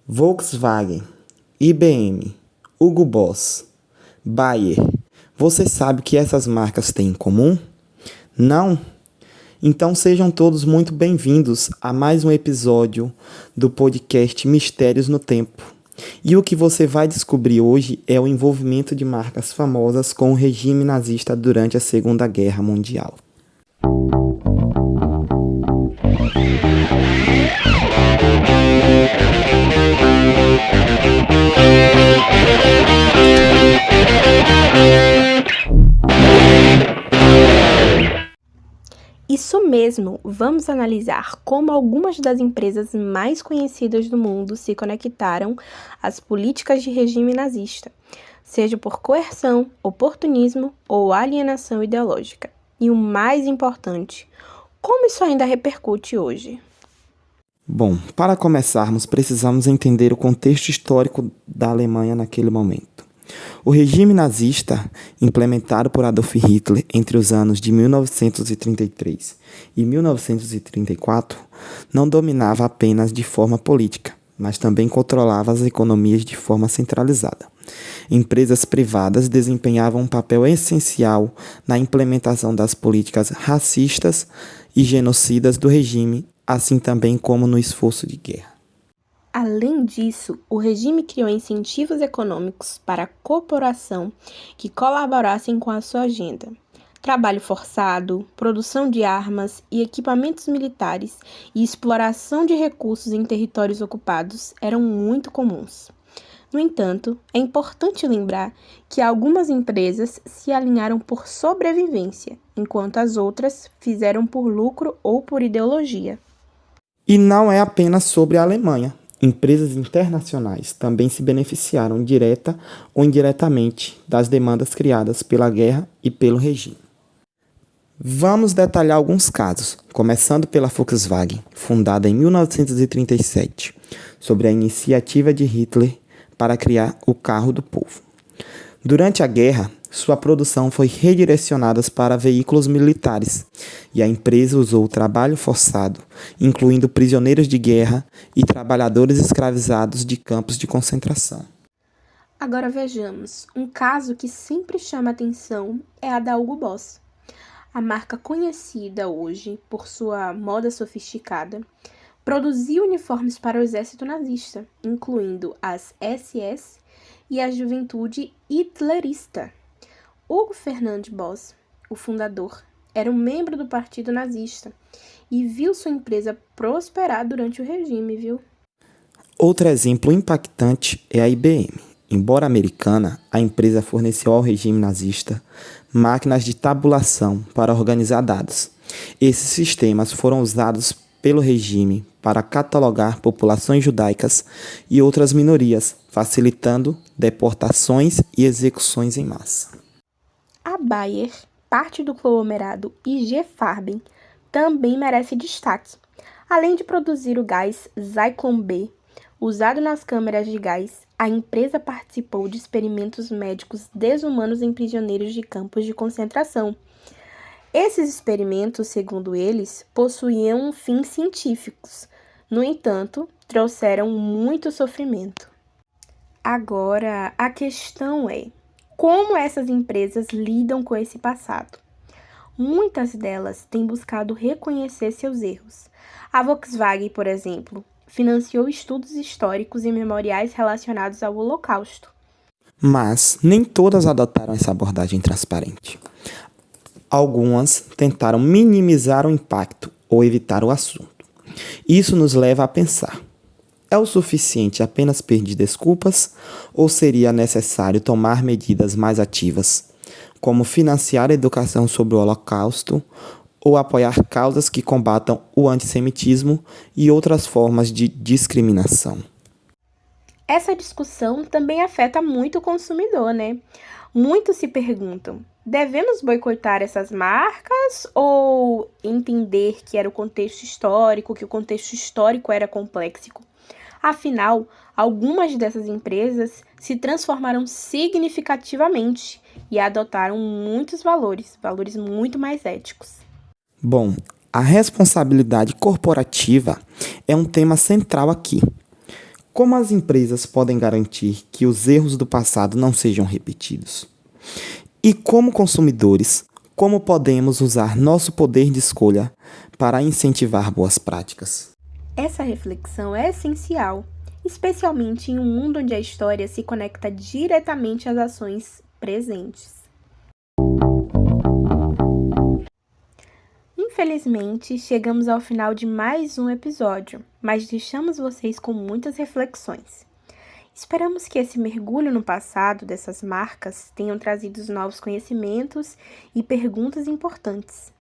Volkswagen, IBM, Hugo Boss, Bayer. Você sabe o que essas marcas têm em comum? Não? Então sejam todos muito bem-vindos a mais um episódio do podcast Mistérios no Tempo. E o que você vai descobrir hoje é o envolvimento de marcas famosas com o regime nazista durante a Segunda Guerra Mundial. Isso mesmo, vamos analisar como algumas das empresas mais conhecidas do mundo se conectaram às políticas de regime nazista, seja por coerção, oportunismo ou alienação ideológica. E o mais importante, como isso ainda repercute hoje? Bom, para começarmos, precisamos entender o contexto histórico da Alemanha naquele momento. O regime nazista, implementado por Adolf Hitler entre os anos de 1933 e 1934, não dominava apenas de forma política, mas também controlava as economias de forma centralizada. Empresas privadas desempenhavam um papel essencial na implementação das políticas racistas e genocidas do regime, assim também como no esforço de guerra. Além disso, o regime criou incentivos econômicos para a corporação que colaborassem com a sua agenda. Trabalho forçado, produção de armas e equipamentos militares e exploração de recursos em territórios ocupados eram muito comuns. No entanto, é importante lembrar que algumas empresas se alinharam por sobrevivência, enquanto as outras fizeram por lucro ou por ideologia. E não é apenas sobre a Alemanha. Empresas internacionais também se beneficiaram direta ou indiretamente das demandas criadas pela guerra e pelo regime. Vamos detalhar alguns casos, começando pela Volkswagen, fundada em 1937, sobre a iniciativa de Hitler para criar o carro do povo. Durante a guerra, sua produção foi redirecionada para veículos militares e a empresa usou o trabalho forçado, incluindo prisioneiros de guerra e trabalhadores escravizados de campos de concentração. Agora vejamos, um caso que sempre chama atenção é a da Hugo Boss. A marca conhecida hoje por sua moda sofisticada, produziu uniformes para o exército nazista, incluindo as SS e a juventude hitlerista. Hugo Ferdinand Boss, o fundador, era um membro do partido nazista e viu sua empresa prosperar durante o regime, viu? Outro exemplo impactante é a IBM. Embora americana, a empresa forneceu ao regime nazista máquinas de tabulação para organizar dados. Esses sistemas foram usados pelo regime para catalogar populações judaicas e outras minorias, facilitando deportações e execuções em massa. A Bayer, parte do conglomerado IG Farben, também merece destaque. Além de produzir o gás Zyklon B, usado nas câmeras de gás, a empresa participou de experimentos médicos desumanos em prisioneiros de campos de concentração. Esses experimentos, segundo eles, possuíam fins científicos. No entanto, trouxeram muito sofrimento. Agora, a questão é: como essas empresas lidam com esse passado? Muitas delas têm buscado reconhecer seus erros. A Volkswagen, por exemplo, financiou estudos históricos e memoriais relacionados ao Holocausto. Mas nem todas adotaram essa abordagem transparente. Algumas tentaram minimizar o impacto ou evitar o assunto. Isso nos leva a pensar: é o suficiente apenas pedir desculpas ou seria necessário tomar medidas mais ativas, como financiar a educação sobre o Holocausto ou apoiar causas que combatam o antissemitismo e outras formas de discriminação? Essa discussão também afeta muito o consumidor, né? Muitos se perguntam: devemos boicotar essas marcas ou entender que era o contexto histórico, que o contexto histórico era complexo? Afinal, algumas dessas empresas se transformaram significativamente e adotaram muitos valores muito mais éticos. Bom, a responsabilidade corporativa é um tema central aqui. Como as empresas podem garantir que os erros do passado não sejam repetidos? E como consumidores, como podemos usar nosso poder de escolha para incentivar boas práticas? Essa reflexão é essencial, especialmente em um mundo onde a história se conecta diretamente às ações presentes. Infelizmente, chegamos ao final de mais um episódio, mas deixamos vocês com muitas reflexões. Esperamos que esse mergulho no passado dessas marcas tenham trazido novos conhecimentos e perguntas importantes.